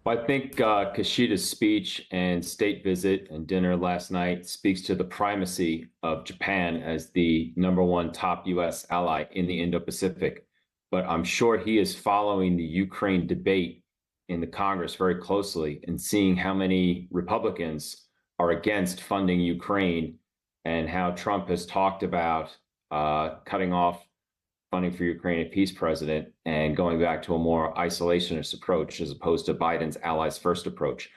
Well, I think Kishida's speech and state visit and dinner last night speaks to the primacy of Japan as the number one top U.S. ally in the Indo-Pacific. But I'm sure he is following the Ukraine debate in the Congress very closely and seeing how many Republicans are against funding Ukraine and how Trump has talked about cutting off funding for Ukraine a peace president and going back to a more isolationist approach as opposed to Biden's allies first approach.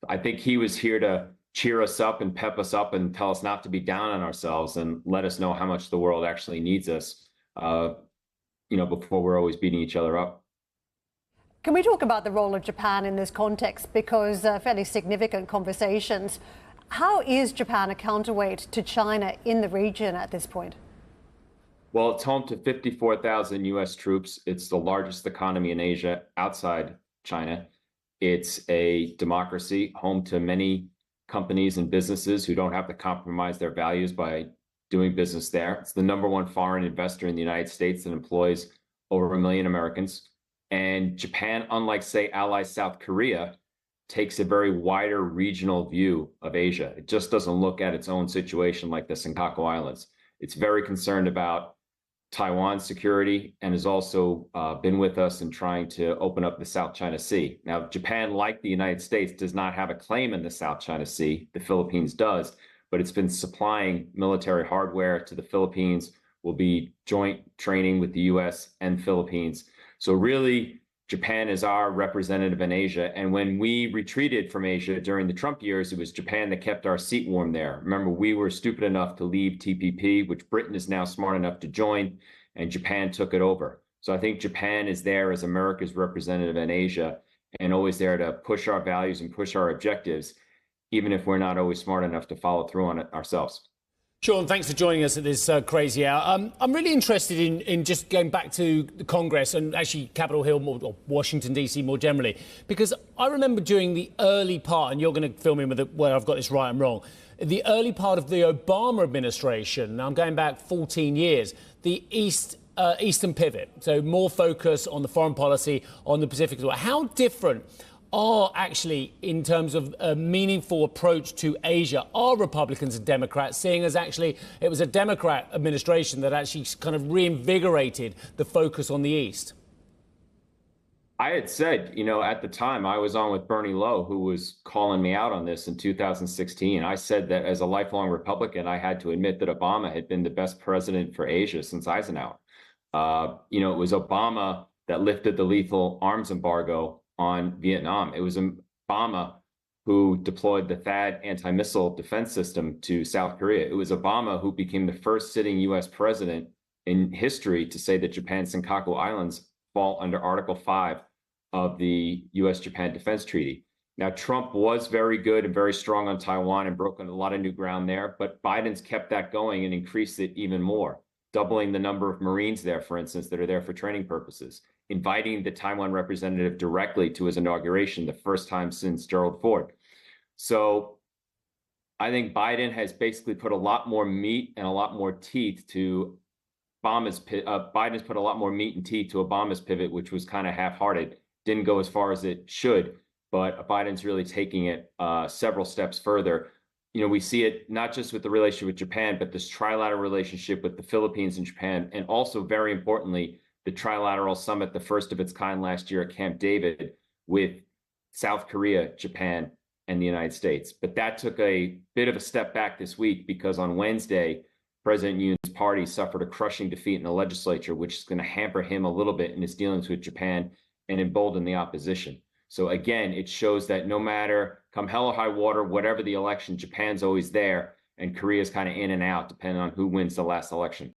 I think he was here to cheer us up and pep us up and tell us not to be down on ourselves and let us know how much the world actually needs us, before we're always beating each other up. Can we talk about the role of Japan in this context? Because fairly significant conversations. How is Japan a counterweight to China in the region at this point? Well, it's home to 54,000 U.S. troops. It's the largest economy in Asia outside China. It's a democracy, home to many companies and businesses who don't have to compromise their values by doing business there. It's the number one foreign investor in the United States that employs over 1 million Americans. And Japan, unlike, say, ally South Korea, takes a very wider regional view of Asia. It just doesn't look at its own situation like the Senkaku Islands. It's very concerned about Taiwan's security and has also been with us in trying to open up the South China Sea. Now, Japan, like the United States, does not have a claim in the South China Sea. The Philippines does, but it's been supplying military hardware to the Philippines, will be joint training with the U.S. and Philippines. So really, Japan is our representative in Asia. And when we retreated from Asia during the Trump years, it was Japan that kept our seat warm there. Remember, we were stupid enough to leave TPP, which Britain is now smart enough to join, and Japan took it over. So I think Japan is there as America's representative in Asia and always there to push our values and push our objectives, even if we're not always smart enough to follow through on it ourselves. Sean, thanks for joining us at this crazy hour. I'm really interested in just going back to the Congress and actually Capitol Hill, or Washington, D.C. more generally, because I remember during the early part, and you're going to fill me in with where I've got this right and wrong, the early part of the Obama administration, now I'm going back 14 years, the Eastern pivot, so more focus on the foreign policy, on the Pacific as well. How different are actually, in terms of a meaningful approach to Asia, are Republicans and Democrats, seeing as actually it was a Democrat administration that actually kind of reinvigorated the focus on the East? I had said, at the time I was on with Bernie Lowe, who was calling me out on this in 2016. I said that as a lifelong Republican, I had to admit that Obama had been the best president for Asia since Eisenhower. It was Obama that lifted the lethal arms embargo on Vietnam. It was Obama who deployed the THAAD anti-missile defense system to South Korea. It was Obama who became the first sitting U.S. president in history to say that Japan's Senkaku Islands fall under Article 5 of the U.S.-Japan Defense Treaty. Now, Trump was very good and very strong on Taiwan and broke a lot of new ground there, but Biden's kept that going and increased it even more, doubling the number of Marines there, for instance, that are there for training purposes, inviting the Taiwan representative directly to his inauguration, the first time since Gerald Ford. So I think Biden has basically put a lot more meat and a lot more teeth to Biden's put a lot more meat and teeth to Obama's pivot, which was kind of half-hearted, didn't go as far as it should, but Biden's really taking it several steps further. We see it not just with the relationship with Japan, but this trilateral relationship with the Philippines and Japan, and also, very importantly, the trilateral summit, the first of its kind last year at Camp David, with South Korea, Japan, and the United States. But that took a bit of a step back this week because on Wednesday, President Yoon's party suffered a crushing defeat in the legislature, which is going to hamper him a little bit in his dealings with Japan and embolden the opposition. So again, it shows that no matter come hell or high water, whatever the election, Japan's always there, and Korea's kind of in and out, depending on who wins the last election.